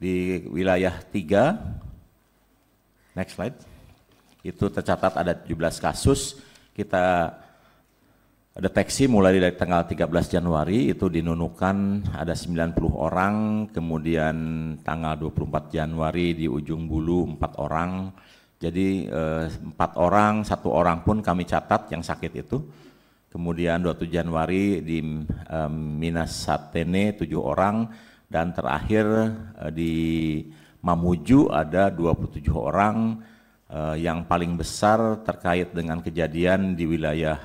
Di wilayah 3, next slide, itu tercatat ada 17 kasus. Kita deteksi mulai dari tanggal 13 Januari itu di Nunukan ada 90 orang, kemudian tanggal 24 Januari di Ujung Bulu 4 orang. Jadi 4 orang, 1 orang pun kami catat yang sakit itu. Kemudian 27 Januari di Minas Satene 7 orang, dan terakhir di Mamuju ada 27 orang. Yang paling besar terkait dengan kejadian di wilayah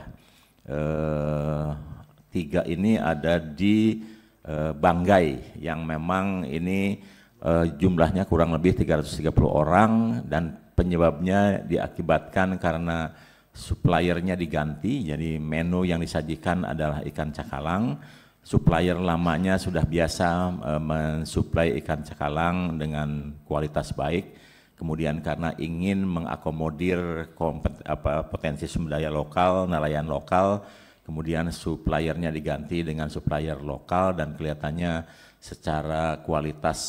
3 ini ada di Banggai, yang memang ini jumlahnya kurang lebih 330 orang, dan penyebabnya diakibatkan karena suppliernya diganti. Jadi menu yang disajikan adalah ikan cakalang. Supplier lamanya sudah biasa mensuplai ikan cakalang dengan kualitas baik. Kemudian karena ingin mengakomodir potensi sumber daya lokal, nelayan lokal, kemudian suppliernya diganti dengan supplier lokal, dan kelihatannya secara kualitas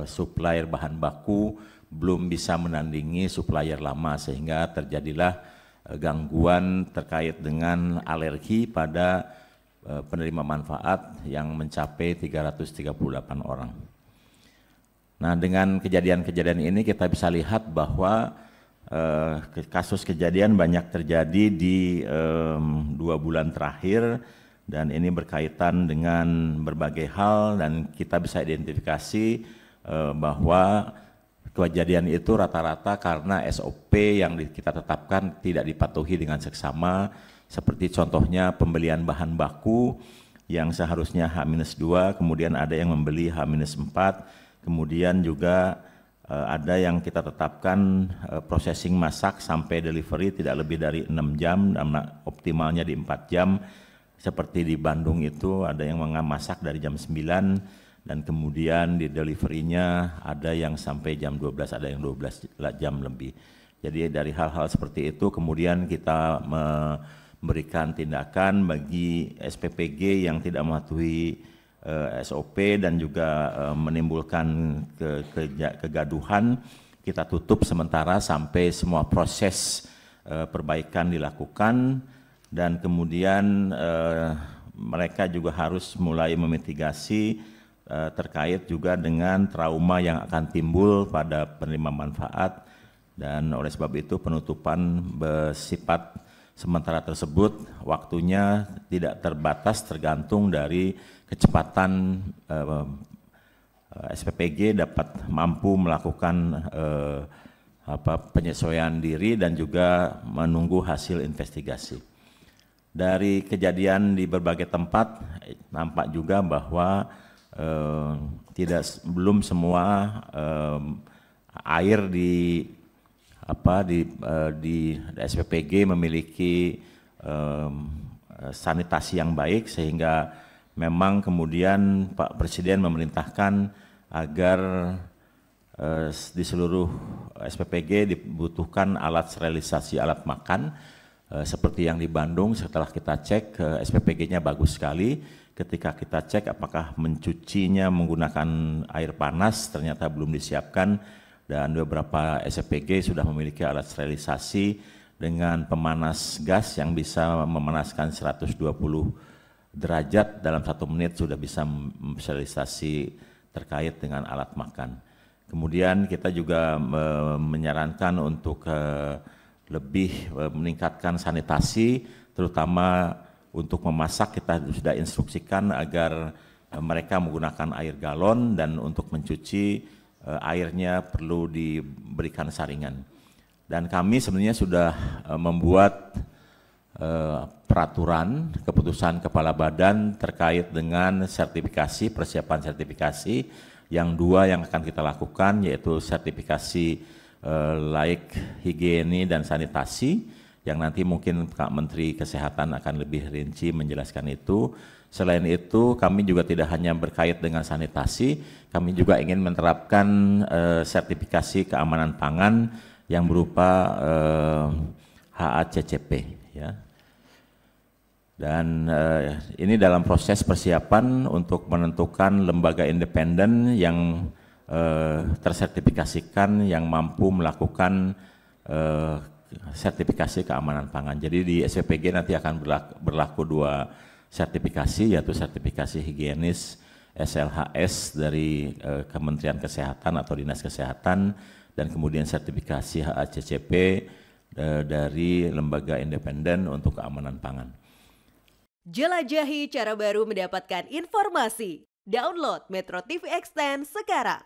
supplier bahan baku belum bisa menandingi supplier lama, sehingga terjadilah gangguan terkait dengan alergi pada penerima manfaat yang mencapai 338 orang. Nah, dengan kejadian-kejadian ini kita bisa lihat bahwa kasus kejadian banyak terjadi di 2 bulan terakhir, dan ini berkaitan dengan berbagai hal, dan kita bisa identifikasi bahwa kejadian itu rata-rata karena SOP yang kita tetapkan tidak dipatuhi dengan seksama, seperti contohnya pembelian bahan baku yang seharusnya H-2, kemudian ada yang membeli H-4, kemudian juga ada yang kita tetapkan processing masak sampai delivery tidak lebih dari 6 jam, optimalnya di 4 jam. Seperti di Bandung itu ada yang masak dari jam 9, dan kemudian di deliverynya ada yang sampai jam 12, ada yang 12 jam lebih. Jadi dari hal-hal seperti itu kemudian kita memberikan tindakan bagi SPPG yang tidak mematuhi SOP dan juga menimbulkan kegaduhan. Kita tutup sementara sampai semua proses perbaikan dilakukan, dan kemudian mereka juga harus mulai memitigasi terkait juga dengan trauma yang akan timbul pada penerima manfaat, dan oleh sebab itu penutupan bersifat sementara tersebut waktunya tidak terbatas, tergantung dari kecepatan SPPG dapat mampu melakukan penyesuaian diri dan juga menunggu hasil investigasi. Dari kejadian di berbagai tempat nampak juga bahwa belum semua air di SPPG memiliki sanitasi yang baik, sehingga memang kemudian Pak Presiden memerintahkan agar di seluruh SPPG dibutuhkan alat sterilisasi alat makan, seperti yang di Bandung. Setelah kita cek SPPG-nya bagus sekali. Ketika kita cek apakah mencucinya menggunakan air panas, ternyata belum disiapkan, dan beberapa SPPG sudah memiliki alat sterilisasi dengan pemanas gas yang bisa memanaskan 120 derajat dalam 1 menit, sudah bisa sterilisasi terkait dengan alat makan. Kemudian kita juga menyarankan untuk lebih meningkatkan sanitasi, terutama untuk memasak kita sudah instruksikan agar mereka menggunakan air galon, dan untuk mencuci airnya perlu diberikan saringan. Dan kami sebenarnya sudah membuat peraturan keputusan kepala badan terkait dengan sertifikasi, persiapan sertifikasi yang 2 yang akan kita lakukan, yaitu sertifikasi laik higiene dan sanitasi, yang nanti mungkin Pak Menteri Kesehatan akan lebih rinci menjelaskan itu. Selain itu kami juga tidak hanya berkait dengan sanitasi, kami juga ingin menerapkan sertifikasi keamanan pangan yang berupa HACCP, ya. Dan ini dalam proses persiapan untuk menentukan lembaga independen yang tersertifikasikan yang mampu melakukan sertifikasi keamanan pangan. Jadi di SPPG nanti akan berlaku 2 sertifikasi, yaitu sertifikasi higienis SLHS dari Kementerian Kesehatan atau Dinas Kesehatan, dan kemudian sertifikasi HACCP dari lembaga independen untuk keamanan pangan. Jelajahi cara baru mendapatkan informasi. Download Metro TV Extend sekarang.